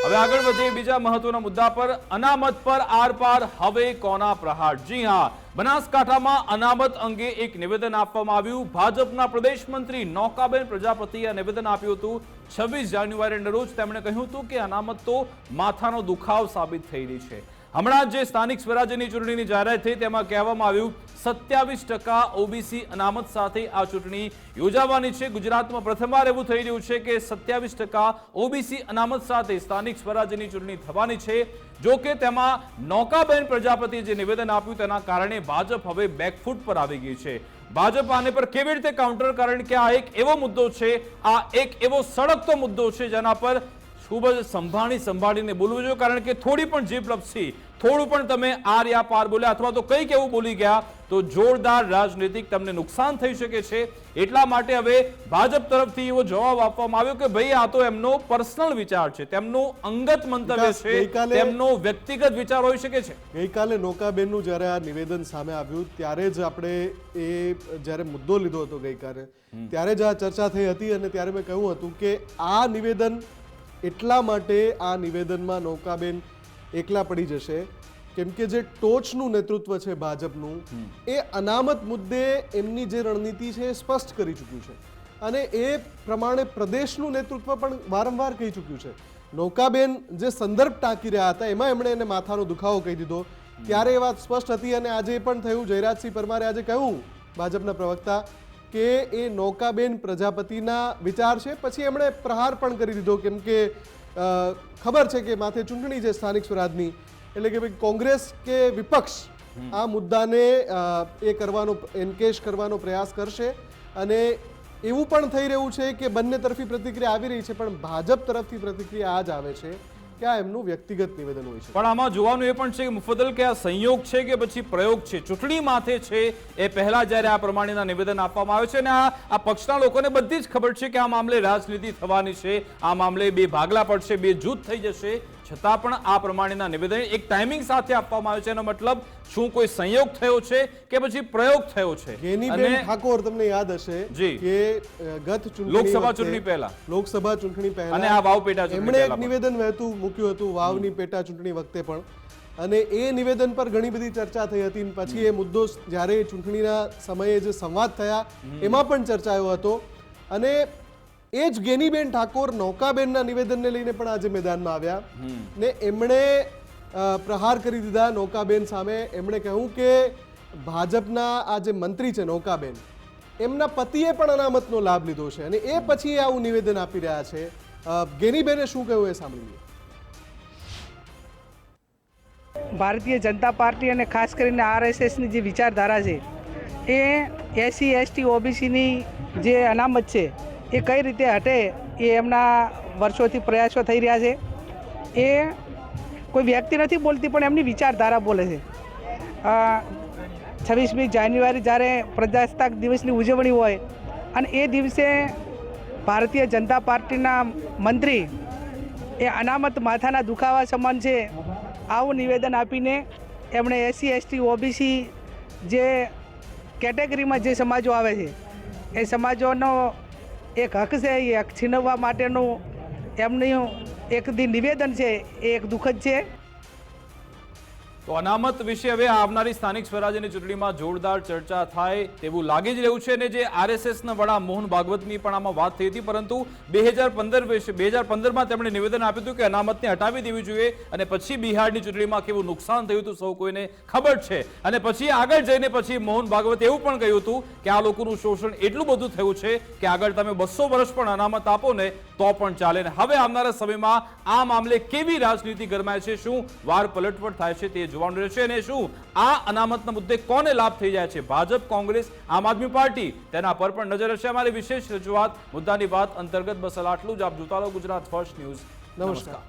હવે આગળ વધીએ બીજા મહત્વના મુદ્દા પર। અનામત પર આર પાર હવે કોના પ્રહાર? જી હા, બનાસકાંઠામાં અનામત અંગે એક નિવેદન આપવામાં આવ્યું। ભાજપના પ્રદેશ મંત્રી નૌકાબેન પ્રજાપતિએ આ નિવેદન આપ્યું હતું 26 જાન્યુઆરીના રોજ। તેમણે કહ્યું હતું કે અનામત તો માથાનો દુખાવ સાબિત થઈ રહી છે। હમણાં જે સ્થાનિક સ્વરાજ્યની ચૂંટણીની જાહેરાત થઈ તેમાં કહેવામાં આવ્યું 27% ઓબીસી અનામત સાથે આ ચૂંટણી યોજાવાની છે। ગુજરાતમાં પ્રથમવાર એવું થઈ રહ્યું છે કે 27% ઓબીસી અનામત સાથે સ્થાનિક સ્વરાજ્યની ચૂંટણી થવાની છે। જો કે તેમાં નૌકાબેન પ્રજાપતિએ જે નિવેદન આપ્યું તેના કારણે ભાજપ હવે બેકફૂટ પર આવી ગઈ છે। ભાજપ આને પર કેવી રીતે કાઉન્ટર? કારણ કે આ એક એવો મુદ્દો છે, આ એક એવો સળગતો મુદ્દો છે જેના પર ખૂબ જ સંભાળીને બોલવું જોઈએ। કારણ કે થોડી પણ જીભ લપસી, થોડું પણ તમે આર યા પાર બોલ્યા અથવા તો કંઈક એવું બોલી ગયા તો જોરદાર રાજનીતિક તમને નુકસાન થઈ શકે છે। એટલા માટે હવે ભાજપ તરફથી એવો જવાબ આપવામાં આવ્યો કે ભાઈ આ તો એમનો પર્સનલ વિચાર છે, તેમનું અંગત મંતવ્ય છે, તેમનો વ્યક્તિગત વિચાર હોઈ શકે છે। ગઈકાલે નૌકાબેનનું જ્યારે આ નિવેદન સામે આવ્યું ત્યારે જ આપણે જ્યારે મુદ્દો લીધો હતો ગઈકાલે, ત્યારે જ આ ચર્ચા થઈ હતી અને ત્યારે મેં કહ્યું હતું કે આ નિવેદન એટલા માટે આ નિવેદનમાં નૌકાબેન એકલા પડી જશે કેમ કે જે ટોચનું નેતૃત્વ છે ભાજપનું એ અનામત મુદ્દે એમની જે રણનીતિ છે એ સ્પષ્ટ કરી ચૂક્યું છે અને એ પ્રમાણે પ્રદેશનું નેતૃત્વ પણ વારંવાર કહી ચૂક્યું છે। નૌકાબેન જે સંદર્ભ ટાંકી રહ્યા હતા એમાં એમણે એને માથાનો દુખાવો કહી દીધો, ત્યારે એ વાત સ્પષ્ટ હતી અને આજે એ પણ થયું। જયરાજસિંહ પરમારે આજે કહ્યું, ભાજપના પ્રવક્તા, કે એ નૌકાબેન પ્રજાપતિના વિચાર છે। પછી એમણે પ્રહાર પણ કરી દીધો કેમ કે ખબર છે કે માથે ચૂંટણી છે સ્થાનિક સ્વરાજની, એટલે કે ભાઈ કોંગ્રેસ કે વિપક્ષ આ મુદ્દાને એ કરવાનો એન્કેશ કરવાનો પ્રયાસ કરશે અને એવું પણ થઈ રહ્યું છે કે બંને તરફી પ્રતિક્રિયા આવી રહી છે પણ ભાજપ તરફથી પ્રતિક્રિયા આ જ આવે છે કે આ એમનું વ્યક્તિગત નિવેદન હોય છે। પણ આમાં જોવાનું એ પણ છે કે મુફદ્દલ કે આ સંયોગ છે કે પછી પ્રયોગ છે? ચૂંટણી માથે છે એ પહેલા જ્યારે આ પ્રમાણેના નિવેદન આપવામાં આવે છે અને આ પક્ષના લોકોને બધી જ ખબર છે કે આ મામલે રાજનીતિ થવાની છે, આ મામલે બે ભાગલા પડશે, બે જૂથ થઈ જશે, છતાં પણ આ પ્રમાણેના નિવેદન એક ટાઈમિંગ સાથે આપવામાં આવે છે। એનો મતલબ શું કોઈ સંયોગ થયો છે કે પછી પ્રયોગ થયો છે? ગેનીબેન ઠાકોર તમને યાદ હશે કે ગત લોકસભા ચૂંટણી પહેલા અને આ વાવ પેટા ચૂંટણી એમણે એક નિવેદન વહેતું મૂક્યું હતું વાવની પેટા ચૂંટણી વખતે પણ, અને એ નિવેદન પર ઘણી બધી ચર્ચા થઈ હતી। પછી એ મુદ્દો જ્યારે ચૂંટણીના સમયે જે સંવાદ થયા એમાં પણ ચર્ચાયો હતો અને એ જ ગેનીબેન ઠાકોર નૌકાબેનના નિવેદનને લઈને પણ આજે મેદાનમાં આવ્યા ને એમણે પ્રહાર કરી દીધા નૌકાબેન સામે। એમણે કહ્યું કે ભાજપના આ જે મંત્રી છે નૌકાબેન, એમના પતિએ પણ અનામતનો લાભ લીધો છે અને એ પછી આવું નિવેદન આપી રહ્યા છે। ગેનીબેને શું કહ્યું એ સાંભળીએ। ભારતીય જનતા પાર્ટી અને ખાસ કરીને આરએસએસની જે વિચારધારા છે એ એસસી એસટી ઓબીસીની જે અનામત છે એ કઈ રીતે હટે એ એમના વર્ષોથી પ્રયાસો થઈ રહ્યા છે। એ કોઈ વ્યક્તિ નથી બોલતી પણ એમની વિચારધારા બોલે છે। 26મી જાન્યુઆરી જ્યારે પ્રજાસત્તાક દિવસની ઉજવણી હોય અને એ દિવસે ભારતીય જનતા પાર્ટીના મંત્રી એ અનામત માથાના દુખાવા સમાન છે આવું નિવેદન આપીને એમણે એસસી એસટી ઓબીસી જે કેટેગરીમાં જે સમાજો આવે છે એ સમાજોનો એક હક છે, એ હક છીનવવા માટેનું એમનું એક નિવેદન છે એ એક દુઃખદ છે। તો અનામત વિશે હવે આવનારી સ્થાનિક સ્વરાજ્યની ચૂંટણીમાં જોરદાર ચર્ચા થાય તેવું લાગી જ રહ્યું છે અને જે આરએસએસના વડા મોહન ભાગવતની પણ આમાં વાત થઈ હતી, પરંતુ 2015માં તેમણે નિવેદન આપ્યું હતું કે અનામતને હટાવી દેવી જોઈએ અને પછી બિહારની ચૂંટણીમાં કેવું નુકસાન થયું હતું સૌ કોઈને ખબર છે। અને પછી આગળ જઈને પછી મોહન ભાગવતે એવું પણ કહ્યું હતું કે આ લોકોનું શોષણ એટલું બધું થયું છે કે આગળ તમે 200 વર્ષ પણ અનામત આપો ને તો પણ ચાલે। ને હવે આવનારા સમયમાં આ મામલે કેવી રાજનીતિ ગરમાય છે, શું વાર પલટવટ થાય છે તે જોવાનું રહેશે અને શું આ અનામતના મુદ્દે કોને લાભ થઈ જાય છે, ભાજપ, કોંગ્રેસ, આમ આદમી પાર્ટી, તેના પર પણ નજર હશે। અમારી વિશેષ રજૂઆત મુદ્દાની વાત અંતર્ગત બસ આટલું જ। આપ જોતા રહો ગુજરાત ફર્સ્ટ ન્યૂઝ। નમસ્કાર।